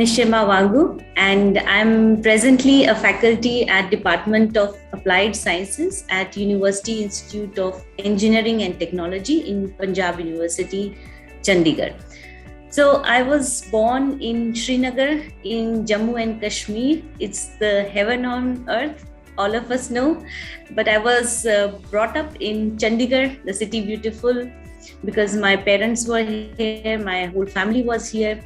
Nishima Wangoo, and I'm presently a faculty at Department of Applied Sciences at University Institute of Engineering and Technology in Panjab University, Chandigarh. So I was born in Srinagar in Jammu and Kashmir. It's the heaven on earth, all of us know. But I was brought up in Chandigarh, the city beautiful, because my parents were here, my whole family was here.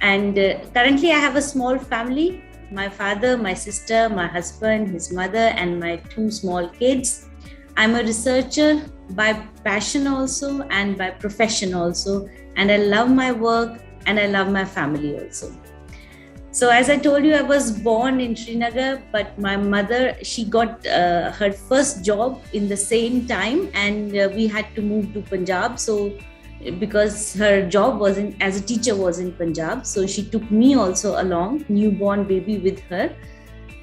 And currently I have a small family, my father, my sister, my husband, his mother, and my two small kids. I'm a researcher by passion also and by profession also. And I love my work and I love my family also. So as I told you, I was born in Srinagar, but my mother, she got her first job in the same time, and we had to move to Punjab. So because her job as a teacher was in Punjab, so she took me also along, newborn baby with her.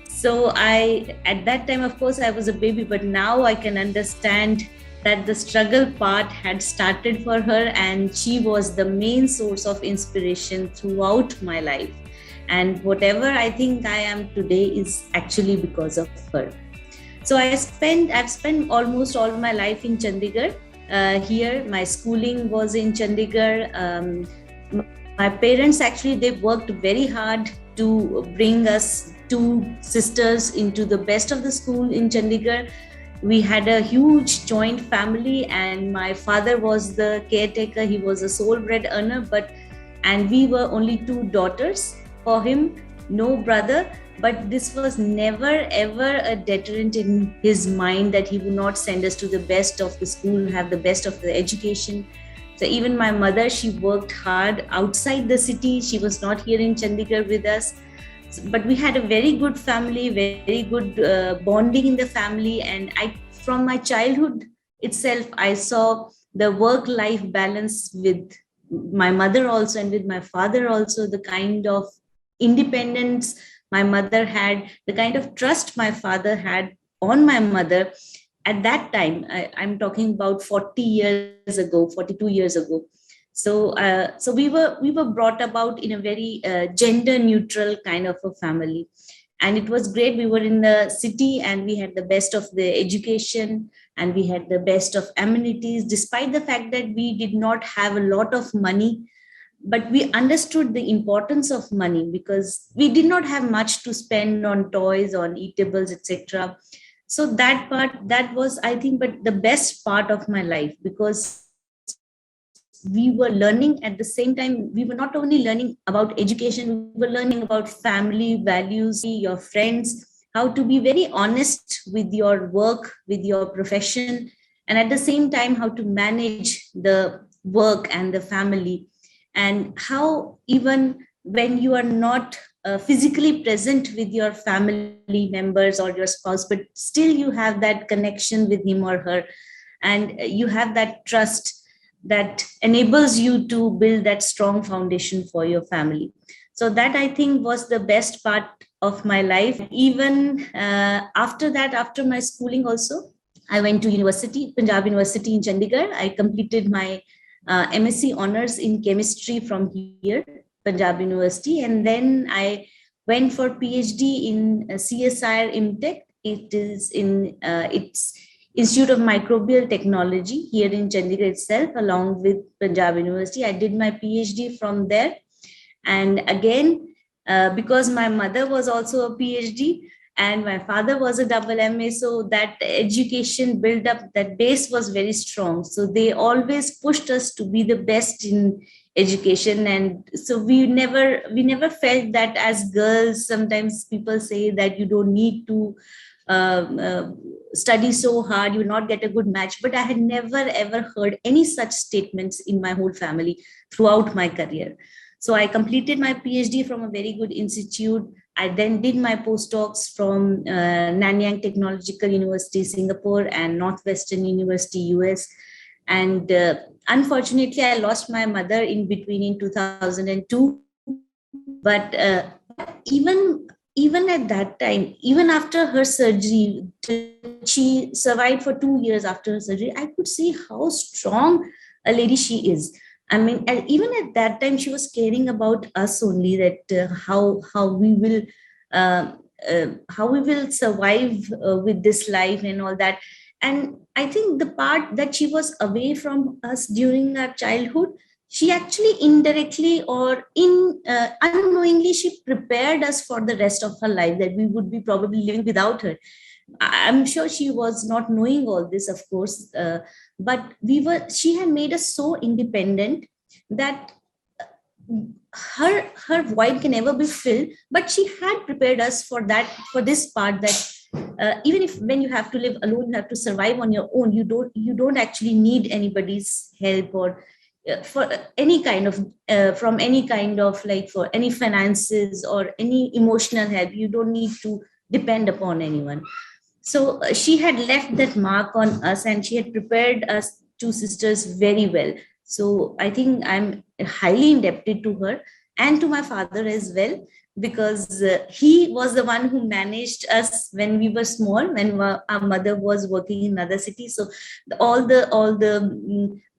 So at that time, of course, I was a baby, but now I can understand that the struggle part had started for her, and she was the main source of inspiration throughout my life. And whatever I think I am today is actually because of her. So I've spent almost all my life in Chandigarh. Here, my schooling was in Chandigarh. My parents actually, they worked very hard to bring us two sisters into the best of the school in Chandigarh. We had a huge joint family, and my father was the caretaker. He was a sole bread earner, and we were only two daughters for him, no brother. But this was never ever a deterrent in his mind that he would not send us to the best of the school, have the best of the education. So even my mother, she worked hard outside the city. She was not here in Chandigarh with us. But we had a very good family, very good bonding in the family. And from my childhood itself, I saw the work-life balance with my mother also and with my father also, the kind of independence my mother had, the kind of trust my father had on my mother at that time. I'm talking about 40 years ago, 42 years ago. So we were brought about in a very gender neutral kind of a family. And it was great. We were in the city and we had the best of the education and we had the best of amenities, despite the fact that we did not have a lot of money. But we understood the importance of money because we did not have much to spend on toys, on eatables, etc. So that was, I think, but the best part of my life, because we were learning at the same time. We were not only learning about education, we were learning about family values, your friends, how to be very honest with your work, with your profession, and at the same time, how to manage the work and the family. And how even when you are not physically present with your family members or your spouse, but still you have that connection with him or her, and you have that trust that enables you to build that strong foundation for your family. So that, I think, was the best part of my life. Even after that, after my schooling also, I went to university, Panjab University in Chandigarh. I completed my MSc honors in chemistry from here, Panjab University. And then I went for PhD in CSIR IMTech. It is in its Institute of Microbial Technology here in Chandigarh itself, along with Panjab University. I did my PhD from there. And again, because my mother was also a PhD, and my father was a double MA, so that education build up, that base was very strong. So they always pushed us to be the best in education. And so we never felt that as girls, sometimes people say that you don't need to study so hard, you will not get a good match. But I had never ever heard any such statements in my whole family throughout my career. So I completed my PhD from a very good institute. I then did my postdocs from Nanyang Technological University, Singapore, and Northwestern University, US. And unfortunately, I lost my mother in between in 2002. But even at that time, even after her surgery, she survived for 2 years after her surgery. I could see how strong a lady she is. I mean, and even at that time, she was caring about us only, that uh, how we will survive with this life and all that. And I think the part that she was away from us during our childhood, she actually indirectly or unknowingly, she prepared us for the rest of her life, that we would be probably living without her. I'm sure she was not knowing all this, of course, but we were. She had made us so independent that her void can never be filled. But she had prepared us for that, for this part, that even if when you have to live alone, you have to survive on your own. You don't actually need anybody's help, or for any kind of from any kind of, like, for any finances or any emotional help. You don't need to depend upon anyone. So she had left that mark on us, and she had prepared us two sisters very well. So I think I'm highly indebted to her and to my father as well, because he was the one who managed us when we were small, when our mother was working in another city. So all the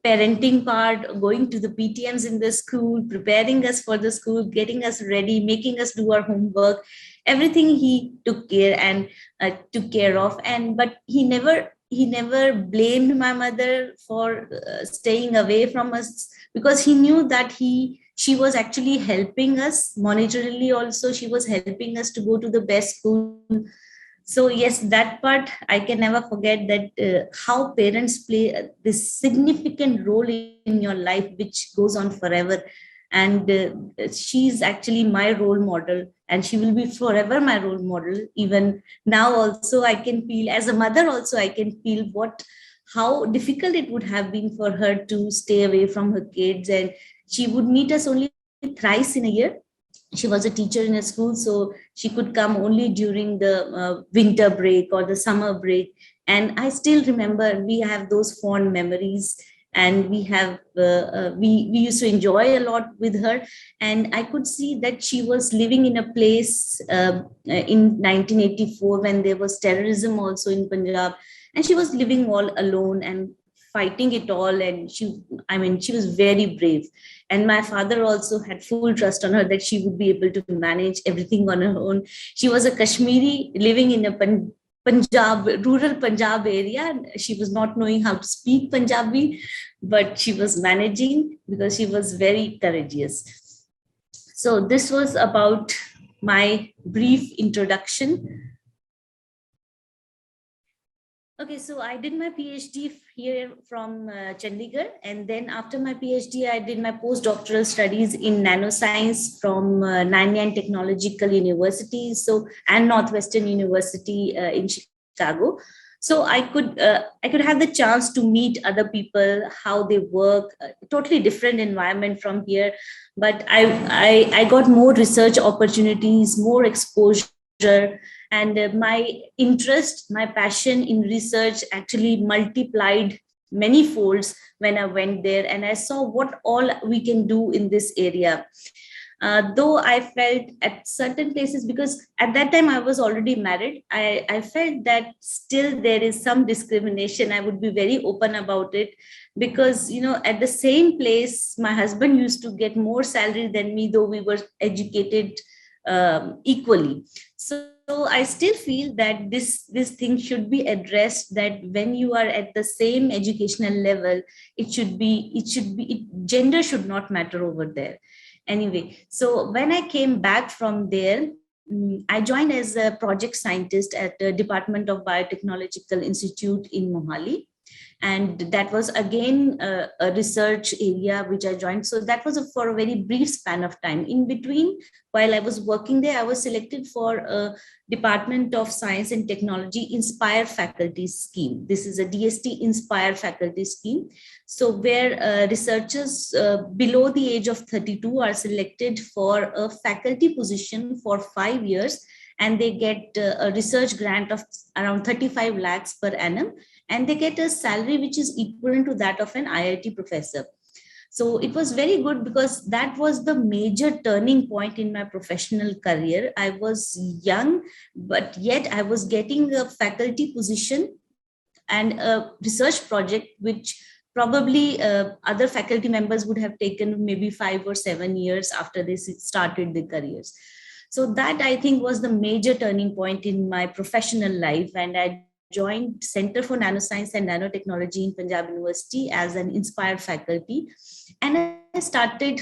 parenting part, going to the PTMs in the school, preparing us for the school, getting us ready, making us do our homework, everything he took care and took care of. And but he never blamed my mother for staying away from us, because he knew that she was actually helping us monetarily. Also, she was helping us to go to the best school. So yes, that part I can never forget, that how parents play this significant role in your life, which goes on forever. And she's actually my role model, and she will be forever my role model. Even now also, I can feel, as a mother also, I can feel what how difficult it would have been for her to stay away from her kids. And she would meet us only thrice in a year. She was a teacher in a school, so she could come only during the winter break or the summer break. And I still remember, we have those fond memories, and we used to enjoy a lot with her. And I could see that she was living in a place in 1984, when there was terrorism also in Punjab, and she was living all alone and fighting it all. And she was very brave. And my father also had full trust on her, that she would be able to manage everything on her own. She was a Kashmiri living in a Punjab, rural Punjab area. She was not knowing how to speak Punjabi, but she was managing because she was very courageous. So this was about my brief introduction. Okay, so I did my PhD here from Chandigarh, and then after my PhD, I did my postdoctoral studies in nanoscience from Nanyang Technological University, so and Northwestern University in Chicago. So I could have the chance to meet other people, how they work, totally different environment from here, but I got more research opportunities, more exposure. And my interest, my passion in research actually multiplied many folds when I went there, and I saw what all we can do in this area. Though I felt at certain places, because at that time I was already married, I felt that still there is some discrimination. I would be very open about it, because at the same place, my husband used to get more salary than me, though we were educated equally. So I still feel that this thing should be addressed, that when you are at the same educational level, gender should not matter over there. Anyway, so when I came back from there, I joined as a project scientist at the Department of Biotechnological Institute in Mohali. And that was again a research area which I joined. So that was for a very brief span of time. In between, while I was working there, I was selected for a Department of Science and Technology Inspire Faculty Scheme. This is a DST Inspire Faculty Scheme. So where researchers below the age of 32 are selected for a faculty position for 5 years, and they get a research grant of around 35 lakhs per annum, and they get a salary which is equivalent to that of an IIT professor. So it was very good, because that was the major turning point in my professional career. I was young, but yet I was getting a faculty position and a research project which probably other faculty members would have taken maybe 5 or 7 years after they started their careers. So that, I think, was the major turning point in my professional life. And I joined Center for Nanoscience and Nanotechnology in Panjab University as an inspired faculty. And I started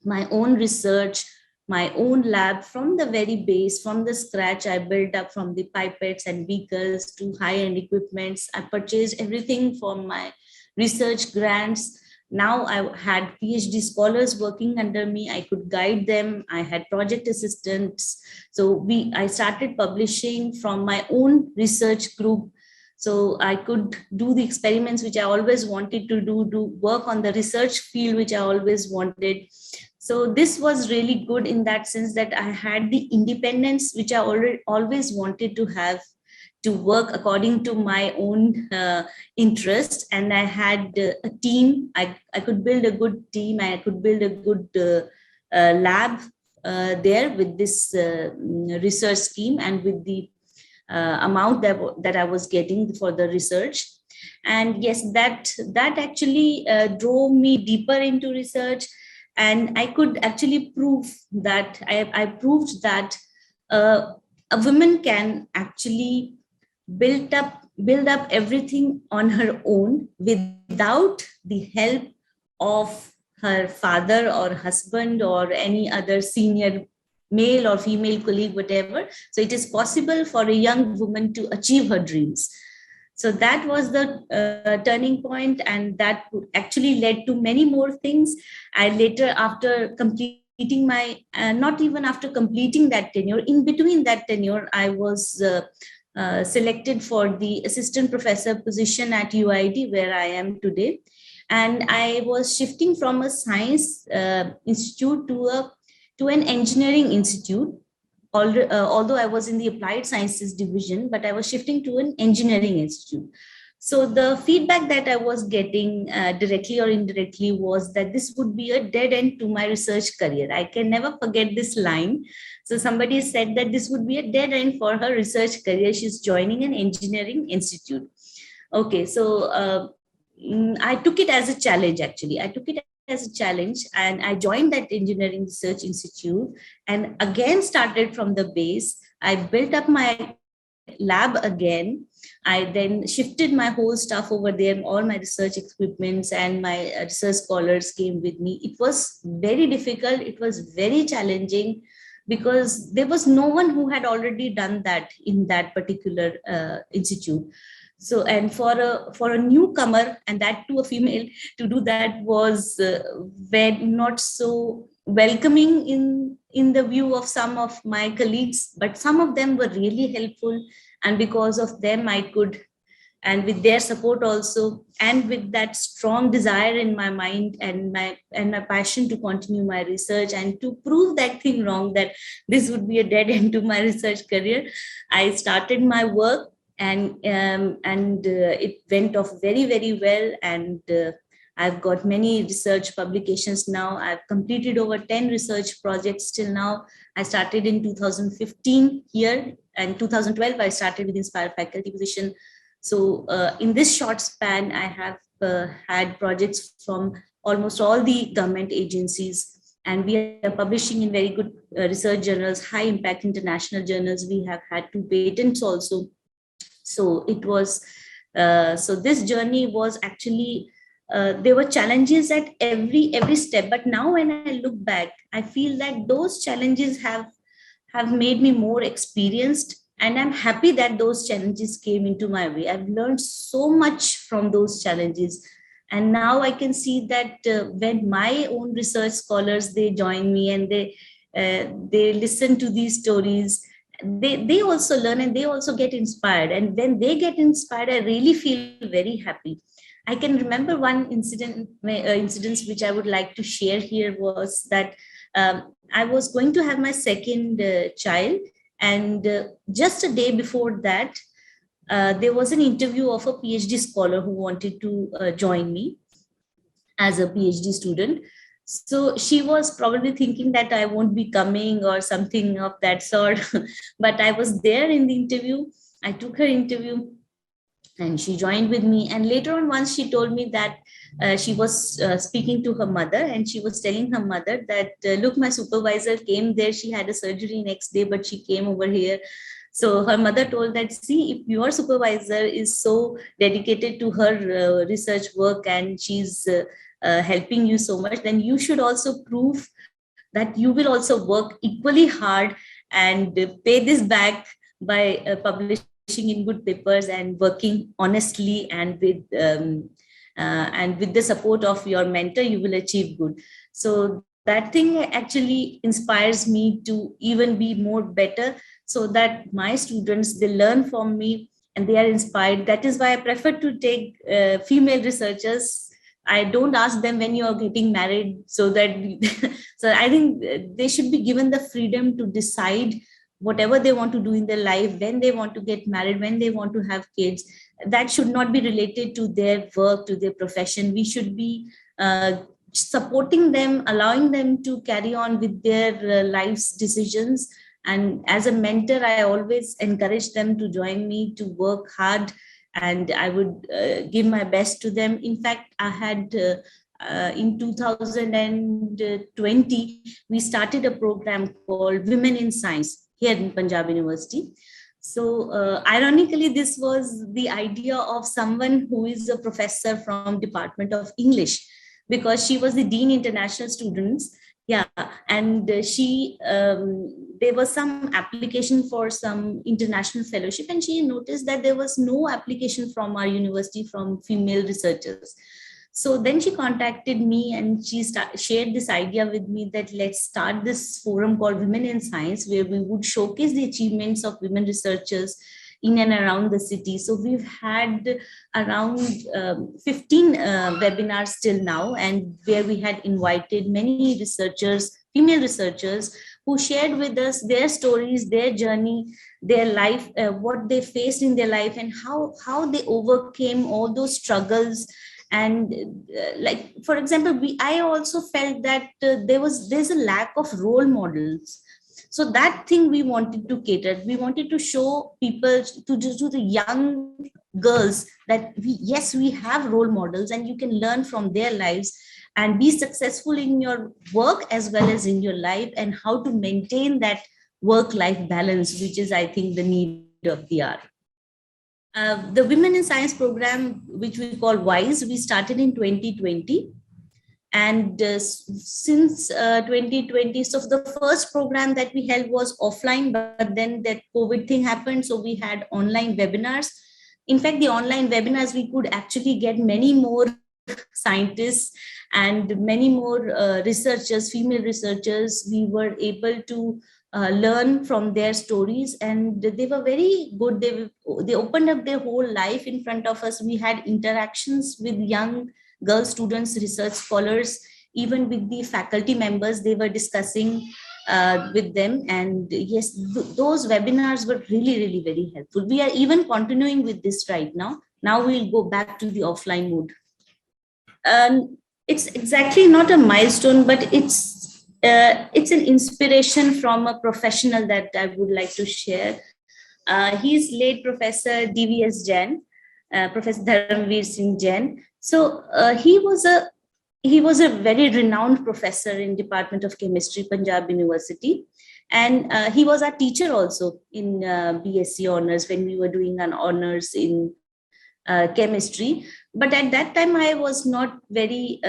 my own research, my own lab from the very base, from the scratch. I built up from the pipettes and beakers to high-end equipments. I purchased everything from my research grants. Now I had PhD scholars working under me. I could guide them. I had project assistants. So I started publishing from my own research group. So I could do the experiments which I always wanted to do work on the research field which I always wanted. So this was really good in that sense, that I had the independence which I always wanted to have, to work according to my own interest. And I had a team. I could build a good team. I could build a good lab there with this research scheme and with the amount that I was getting for the research. And yes, that actually drove me deeper into research. And I could actually prove that I proved that a woman can actually build up everything on her own without the help of her father or husband or any other senior male or female colleague, whatever. So it is possible for a young woman to achieve her dreams. So that was the turning point, and that actually led to many more things. I later, after completing my, not even after completing that tenure, in between that tenure, I was selected for the assistant professor position at UID, where I am today. And I was shifting from a science institute to an engineering institute. Although I was in the applied sciences division, but I was shifting to an engineering institute. So the feedback that I was getting directly or indirectly was that this would be a dead end to my research career. I can never forget this line. So somebody said that this would be a dead end for her research career. She's joining an engineering institute. Okay, so I took it as a challenge, actually. I took it as a challenge, and I joined that engineering research institute and again started from the base. I built up my lab again. I then shifted my whole stuff over there, all my research equipments, and my research scholars came with me. It was very difficult. It was very challenging because there was no one who had already done that in that particular institute. So, and for a newcomer, and that to a female, to do that was very not so welcoming in the view of some of my colleagues, but some of them were really helpful, and because of them I could, and with their support also, and with that strong desire in my mind and my passion to continue my research and to prove that thing wrong, that this would be a dead end to my research career, I started my work. And it went off very, very well. And I've got many research publications now. I've completed over 10 research projects till now. I started in 2015 here, and 2012 I started with Inspire faculty position. So in this short span, I have had projects from almost all the government agencies, and we are publishing in very good research journals, high impact international journals. We have had 2 patents also. So it was, so this journey was actually, there were challenges at every step. But now when I look back, I feel that those challenges have made me more experienced. And I'm happy that those challenges came into my way. I've learned so much from those challenges. And now I can see that when my own research scholars, they join me and they listen to these stories, they also learn and they also get inspired. And when they get inspired, I really feel very happy. I can remember one incidents which I would like to share here was that I was going to have my second child. And just a day before that, there was an interview of a PhD scholar who wanted to join me as a PhD student. So she was probably thinking that I won't be coming or something of that sort. But I was there in the interview. I took her interview. and she joined with me. And later on, once she told me that she was speaking to her mother, and she was telling her mother that look, my supervisor came there, she had a surgery next day, but she came over here. So her mother told that, see, if your supervisor is so dedicated to her research work, and she's helping you so much, then you should also prove that you will also work equally hard and pay this back by publishing in good papers and working honestly, and with the support of your mentor, you will achieve good. So that thing actually inspires me to even be more better, so that my students, they learn from me and they are inspired. That is why I prefer to take female researchers. I don't ask them when you are getting married, so that so I think they should be given the freedom to decide whatever they want to do in their life, when they want to get married, when they want to have kids. That should not be related to their work, to their profession. We should be supporting them, allowing them to carry on with their life's decisions. And as a mentor, I always encourage them to join me, to work hard, and I would give my best to them. In fact, I had in 2020, we started a program called Women in Science here in Panjab University. So, ironically, this was the idea of someone who is a professor from Department of English, because she was the Dean International Students. Yeah, and there was some application for some international fellowship, and she noticed that there was no application from our university from female researchers. So then she contacted me, and she shared this idea with me that let's start this forum called Women in Science, where we would showcase the achievements of women researchers in and around the city. So we've had around 15 webinars till now, and where we had invited many researchers, female researchers, who shared with us their stories, their journey, their life, what they faced in their life, and how they overcame all those struggles. And like, for example, I also felt that there's a lack of role models. So that thing we wanted to cater. We wanted to show people, to the young girls, that yes, we have role models, and you can learn from their lives and be successful in your work as well as in your life, and how to maintain that work life balance, which is, I think, the need of the hour. The Women in Science program, which we call WISE, we started in 2020. And since 2020, so the first program that we held was offline, but then that COVID thing happened. So we had online webinars. In fact, the online webinars, we could actually get many more scientists and many more researchers, female researchers. We were able to learn from their stories, and they were very good. They opened up their whole life in front of us. We had interactions with young girl students, research scholars, even with the faculty members. They were discussing with them. And yes, those webinars were really, really very helpful. We are even continuing with this right now. Now we'll go back to the offline mode. It's exactly not a milestone, but it's an inspiration from a professional that I would like to share. He's late Professor DVS Jain, Professor Dharamveer Singh Jain. So he was a very renowned professor in Department of Chemistry, Panjab University, and he was our teacher also in BSc honors when we were doing an honors in chemistry. But at that time, I was not very.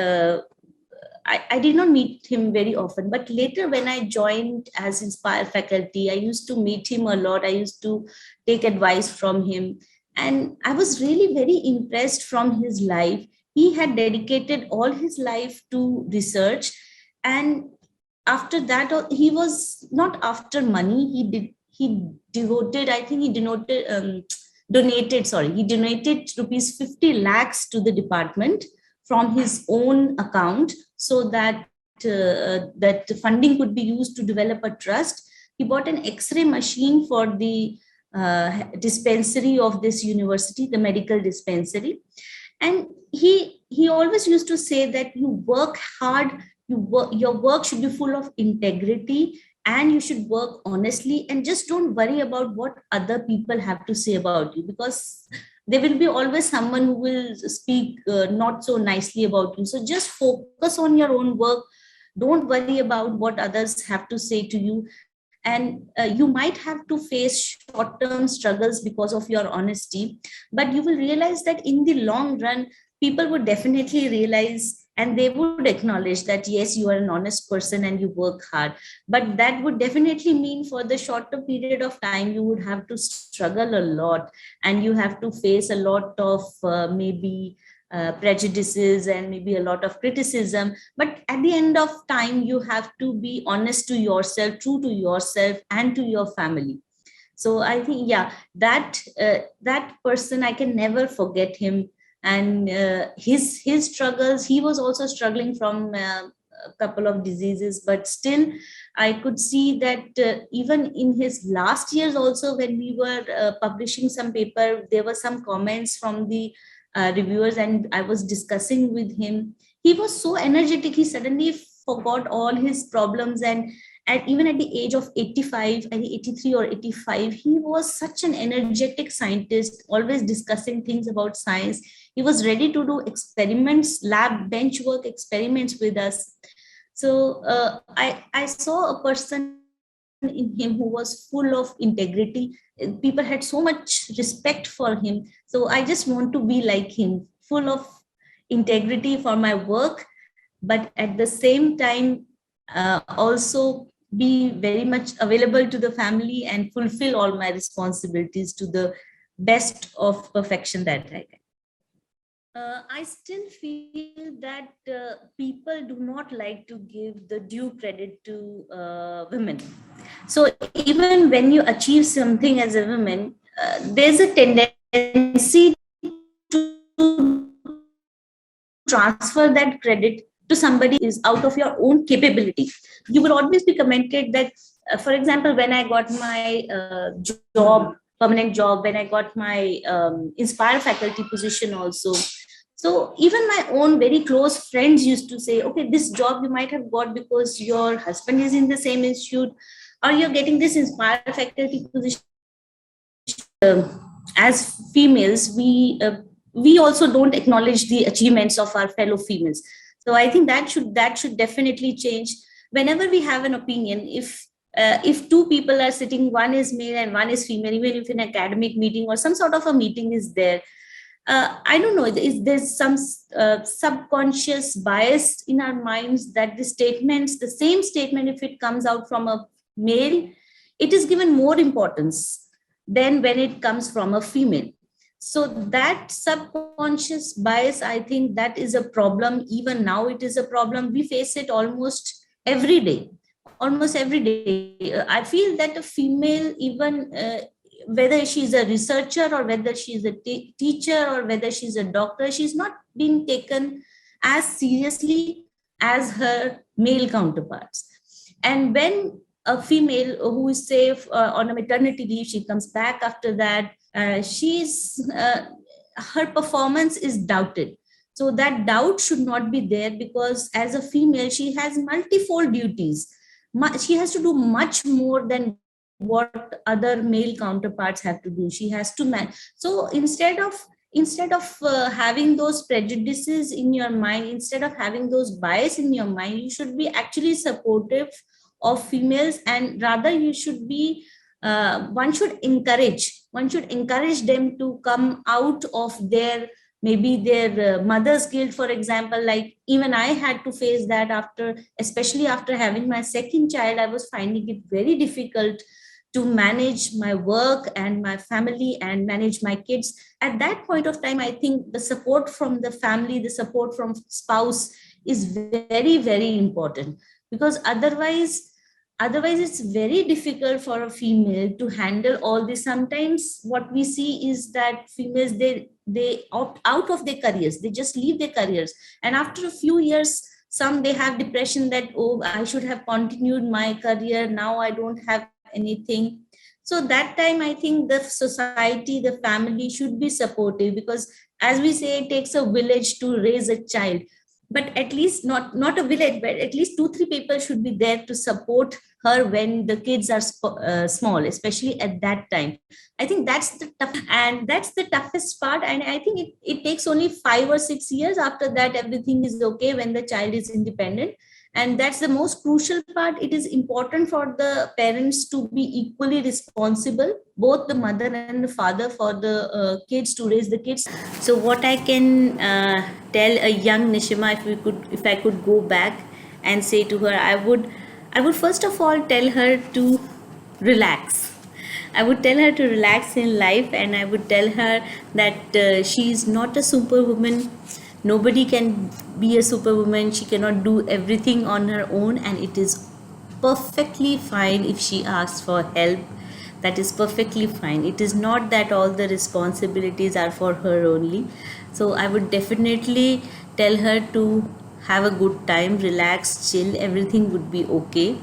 I did not meet him very often, but later when I joined as Inspire faculty, I used to meet him a lot. I used to take advice from him, and I was really very impressed from his life. He had dedicated all his life to research, and after that, he was not after money. He devoted, I think he he donated rupees 50 lakhs to the department from his own account, so that that funding could be used to develop a trust. He bought an X-ray machine for the dispensary of this university, the medical dispensary. And he always used to say that you work hard, your work should be full of integrity, and you should work honestly, and just don't worry about what other people have to say about you, because there will be always someone who will speak not so nicely about you. So just focus on your own work. Don't worry about what others have to say to you. And you might have to face short term struggles because of your honesty, but you will realize that in the long run, people would definitely realize and they would acknowledge that yes, you are an honest person and you work hard. But that would definitely mean for the shorter period of time you would have to struggle a lot, and you have to face a lot of maybe prejudices and maybe a lot of criticism. But at the end of time, you have to be honest to yourself, true to yourself and to your family. So I think, yeah, that person, I can never forget him. And his struggles, he was also struggling from a couple of diseases, but still I could see that even in his last years also, when we were publishing some paper, there were some comments from the reviewers, and I was discussing with him. He was so energetic, he suddenly forgot all his problems. And even at the age of 85, I think 83 or 85, he was such an energetic scientist, always discussing things about science. He was ready to do experiments, lab bench work experiments with us. So I saw a person in him who was full of integrity. People had so much respect for him. So I just want to be like him, full of integrity for my work, but at the same time, also be very much available to the family and fulfill all my responsibilities to the best of perfection that I can. I still feel that people do not like to give the due credit to women. So even when you achieve something as a woman, there's a tendency to transfer that credit to somebody is out of your own capability. You will always be commented that, for example, when I got my job, permanent job, when I got my Inspire faculty position also. So even my own very close friends used to say, okay, this job you might have got because your husband is in the same institute, or you're getting this Inspire faculty position. As females, we also don't acknowledge the achievements of our fellow females. So I think that should definitely change. Whenever we have an opinion, if two people are sitting, one is male and one is female, even if an academic meeting or some sort of a meeting is there, I don't know, there's some subconscious bias in our minds that the same statement, if it comes out from a male, it is given more importance than when it comes from a female. So that subconscious bias, I think that is a problem. Even now, it is a problem. We face it almost every day. Almost every day. I feel that a female, even whether she's a researcher or whether she's a teacher or whether she's a doctor, she's not being taken as seriously as her male counterparts. And when a female who is safe on a maternity leave, she comes back after that, her performance is doubted. So that doubt should not be there, because as a female, she has multifold duties. She has to do much more than what other male counterparts have to do. She has to manage. So instead of having those prejudices in your mind, instead of having those bias in your mind, you should be actually supportive of females, and rather you should be one should encourage them to come out of their, maybe their mother's guilt, for example. Like even I had to face that especially after having my second child. I was finding it very difficult to manage my work and my family and manage my kids. At that point of time, I think the support from the family, the support from spouse is very, very important, because otherwise it's very difficult for a female to handle all this. Sometimes what we see is that females, they opt out of their careers, they just leave their careers, and after a few years, some they have depression that, oh, I should have continued my career, now I don't have anything. So that time, I think the society, the family should be supportive, because as we say, it takes a village to raise a child. but at least not a village, but at least 2 3 people should be there to support her when the kids are small, especially at that time. I think that's the toughest part, and I think it takes only 5 or 6 years. After that, everything is okay when the child is independent, and that's the most crucial part. It is important for the parents to be equally responsible, both the mother and the father, for the kids, to raise the kids. So what I can tell a young Nishima, if I could go back and say to her, I would first of all tell her to relax. I would tell her to relax in life, and I would tell her that she is not a superwoman. Nobody can be a superwoman. She cannot do everything on her own, and it is perfectly fine if she asks for help. That is perfectly fine. It is not that all the responsibilities are for her only. So I would definitely tell her to have a good time, relax, chill, everything would be okay.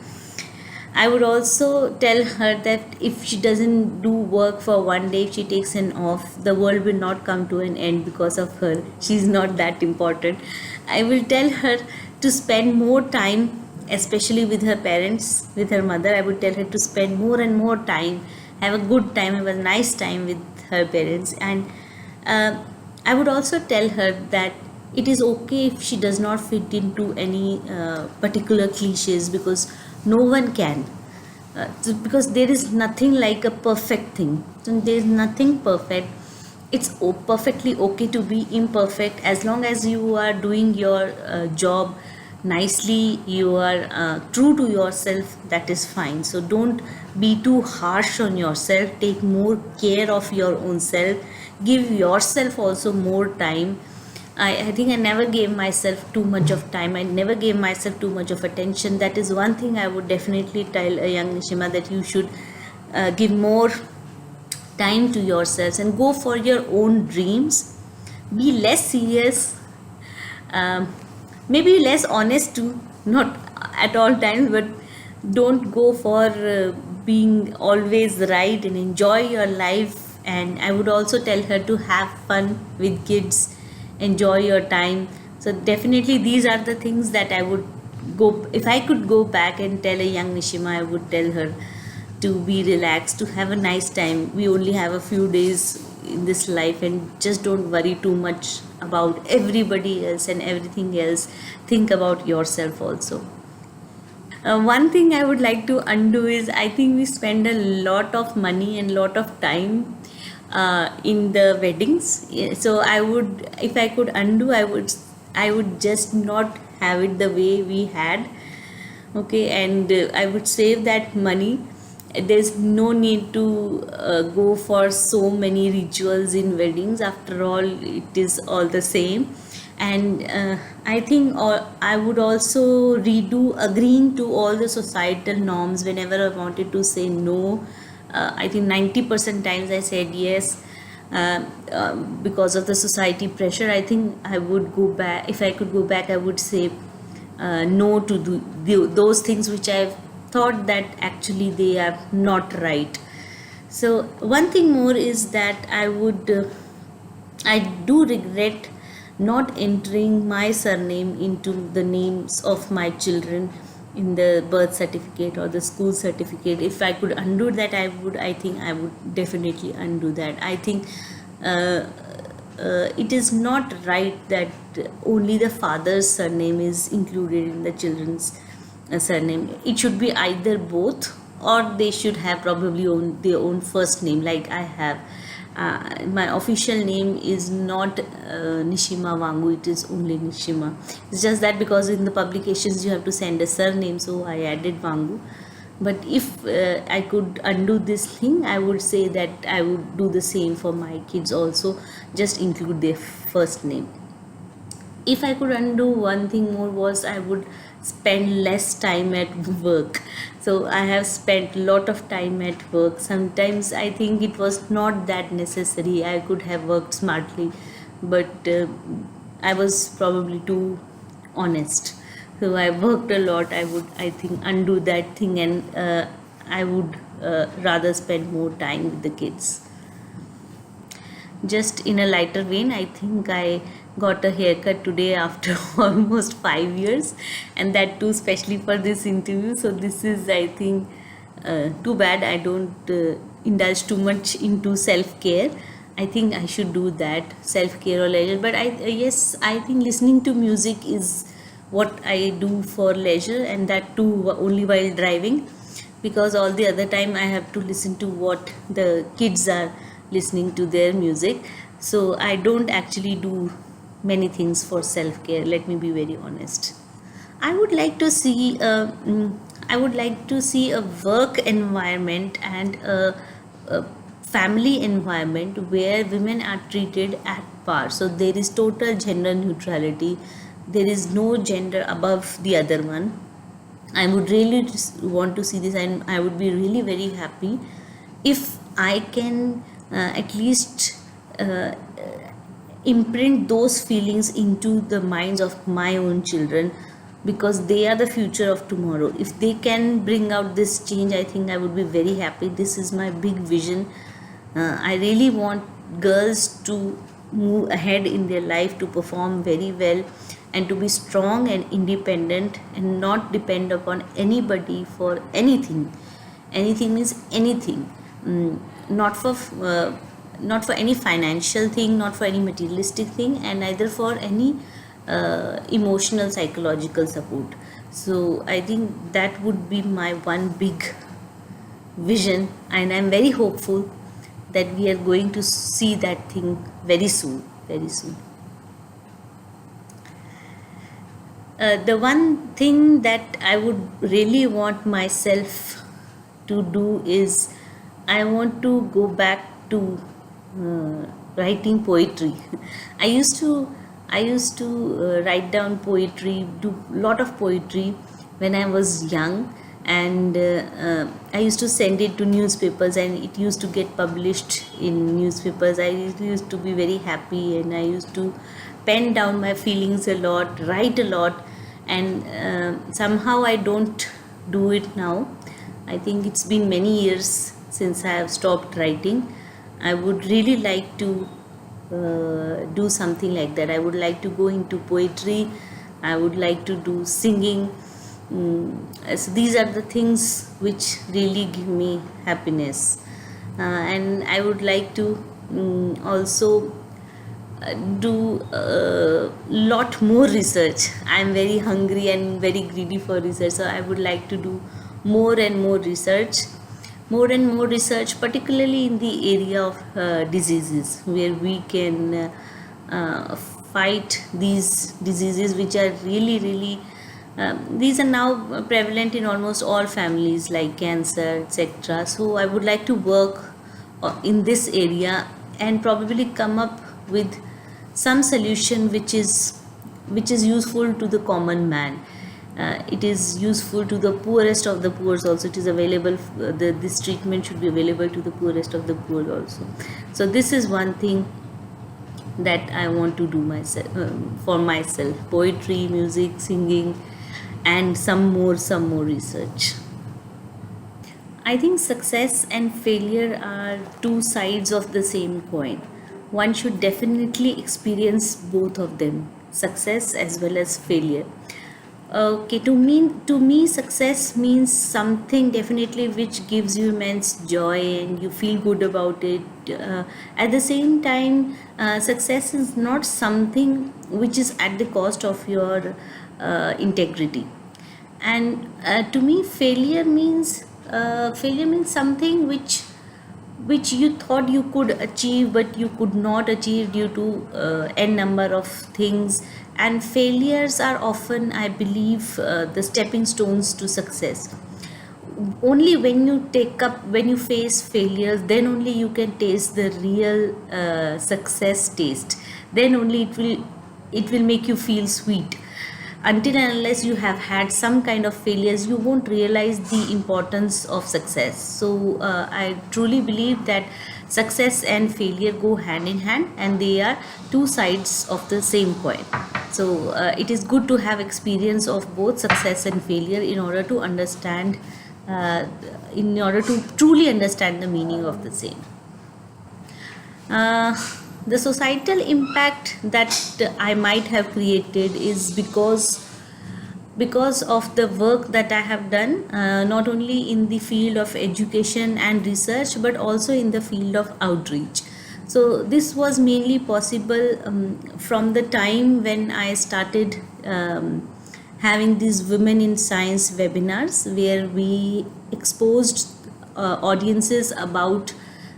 I would also tell her that if she doesn't do work for one day, if she takes an off, the world will not come to an end because of her. She's not that important. I will tell her to spend more time, especially with her parents, with her mother. I would tell her to spend more and more time, have a good time, have a nice time with her parents. And uh, I would also tell her that it is okay if she does not fit into any particular cliches, because no one can. Because there is nothing like a perfect thing. So there is nothing perfect. It's perfectly okay to be imperfect, as long as you are doing your job nicely, you are true to yourself, that is fine. So don't be too harsh on yourself. Take more care of your own self. Give yourself also more time. I think I never gave myself too much of time. I never gave myself too much of attention. That is one thing I would definitely tell a young Nishima, that you should give more time to yourselves and go for your own dreams. Be less serious, um, maybe less honest too, not at all times, but don't go for being always right, and enjoy your life. And I would also tell her to have fun with kids, enjoy your time. So definitely these are the things that I would go, if I could go back and tell a young Nishima, I would tell her to be relaxed, to have a nice time. We only have a few days in this life, and just don't worry too much about everybody else and everything else. Think about yourself also. One thing I would like to undo is, I think we spend a lot of money and lot of time in the weddings. Yeah, so I would, if I could undo, I would just not have it the way we had. Okay, and I would save that money. There's no need to go for so many rituals in weddings. After all, it is all the same. And I think I would also redo agreeing to all the societal norms whenever I wanted to say no. I think 90% times I said yes. Because of the society pressure, I think I would go back. If I could go back, I would say no to those things which I've thought that actually they are not right. So one thing more is that I do regret not entering my surname into the names of my children in the birth certificate or the school certificate. If I could undo that, I think I would definitely undo that. I think uh, it is not right that only the father's surname is included in the children's surname. It should be either both, or they should have probably their own first name, like I have. My official name is not Nishima Wangoo, it is only Nishima. It's just that because in the publications you have to send a surname, so I added Wangoo. But if I could undo this thing, I would say that I would do the same for my kids also, just include their first name. If I could undo one thing more, was I would spend less time at work. So I have spent a lot of time at work. Sometimes I think it was not that necessary. I could have worked smartly, but I was probably too honest. So I worked a lot. I think, undo that thing, and I would rather spend more time with the kids. just in a lighter vein, I think I got a haircut today after almost 5 years, and that too, especially for this interview. So, this is, I think, too bad I don't indulge too much into self care. I think I should do that, self care or leisure. But yes, I think listening to music is what I do for leisure, and that too only while driving, because all the other time I have to listen to what the kids are listening to their music. So I don't actually do many things for self care. Let me be very honest. I would like to see I would like to see a work environment and a family environment where women are treated at par. So there is total gender neutrality. There is no gender above the other one. I would really just want to see this, and I would be really very happy if I can at least uh, imprint those feelings into the minds of my own children, because they are the future of tomorrow. If they can bring out this change, I think I would be very happy. This is my big vision. I really want girls to move ahead in their life, to perform very well, and to be strong and independent and not depend upon anybody for anything. Anything means anything. Not for not for any financial thing, not for any materialistic thing, and neither for any emotional psychological support. So I think that would be my one big vision, and I'm very hopeful that we are going to see that thing very soon, very soon. The one thing that I would really want myself to do is I want to go back to writing poetry. I used to write down poetry, do lot of poetry when I was young, and I used to send it to newspapers, and it used to get published in newspapers. I used to be very happy, and I used to pen down my feelings a lot, write a lot, and somehow I don't do it now. I think it's been many years since I have stopped writing. I would really like to do something like that. I would like to go into poetry. I would like to do singing. So these are the things which really give me happiness, and I would like to also do a lot more research. I am very hungry and very greedy for research, so I would like to do more and more research, particularly in the area of diseases, where we can fight these diseases which are really, really. These are now prevalent in almost all families, like cancer, etc. So I would like to work in this area and probably come up with some solution which is useful to the common man. It is useful to the poorest of the poor also. It is available, this treatment should be available to the poorest of the poor also. So this is one thing that I want to do myself, for myself: poetry, music, singing, and some more research. I think success and failure are two sides of the same coin. One should definitely experience both of them, success as well as failure. Okay, to me, success means something definitely which gives you immense joy and you feel good about it. At the same time, success is not something which is at the cost of your integrity. And to me, failure means something which you thought you could achieve but you could not achieve due to n number of things. And failures are often, I believe, the stepping stones to success. Only when you face failures, then only you can taste the real success taste. Then only it will make you feel sweet. Until and unless you have had some kind of failures, you won't realize the importance of success. So I truly believe that success and failure go hand in hand, and they are two sides of the same coin. So it is good to have experience of both success and failure in order to understand, in order to truly understand the meaning of the same. uh, The societal impact that I might have created is because of the work that I have done, not only in the field of education and research, but also in the field of outreach. So this was mainly possible from the time when I started having these women in science webinars, where we exposed audiences about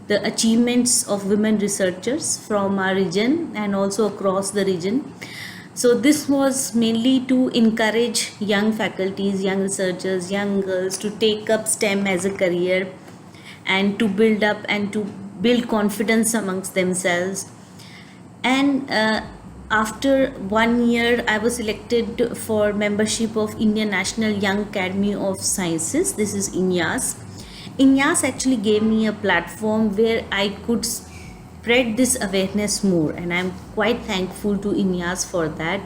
the achievements of women researchers from our region and also across the region. So this was mainly to encourage young faculties, young researchers, young girls to take up STEM as a career, and to build up and to build confidence amongst themselves. And after 1 year, I was selected for membership of Indian National Young Academy of Sciences. This is INYAS. INYAS actually gave me a platform where I could spread this awareness more, and I'm quite thankful to INYAS for that.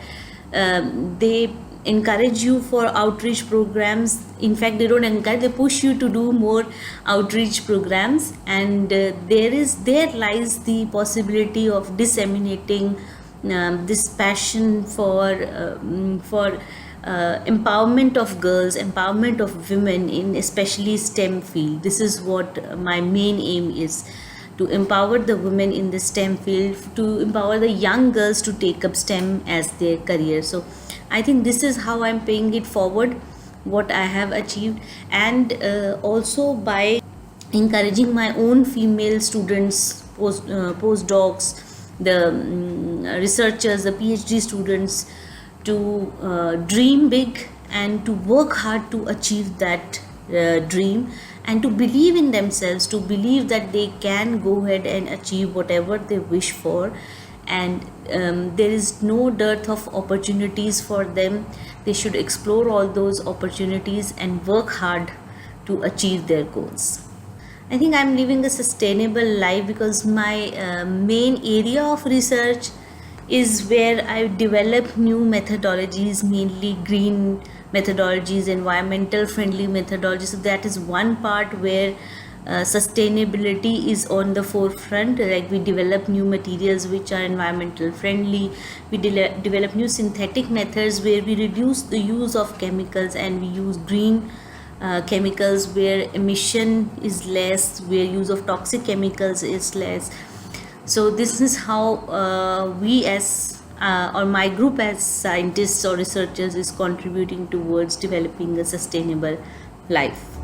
They encourage you for outreach programs. In fact, they don't encourage, they push you to do more outreach programs, and there lies the possibility of disseminating this passion for empowerment of girls, empowerment of women in especially STEM field. This is what my main aim is, to empower the women in the STEM field, to empower the young girls to take up STEM as their career. So I think this is how I'm paying it forward, what I have achieved. And also by encouraging my own female students, postdocs, the researchers, the PhD students, to dream big and to work hard to achieve that dream, and to believe in themselves, to believe that they can go ahead and achieve whatever they wish for. And there is no dearth of opportunities for them. They should explore all those opportunities and work hard to achieve their goals. I think I'm living a sustainable life because my main area of research is where I develop new methodologies, mainly green methodologies, environmental friendly methodologies. So that is one part where sustainability is on the forefront. Like, we develop new materials which are environmental friendly, we develop new synthetic methods where we reduce the use of chemicals and we use green chemicals, where emission is less, where use of toxic chemicals is less. So this is how we as or my group as scientists or researchers is contributing towards developing a sustainable life.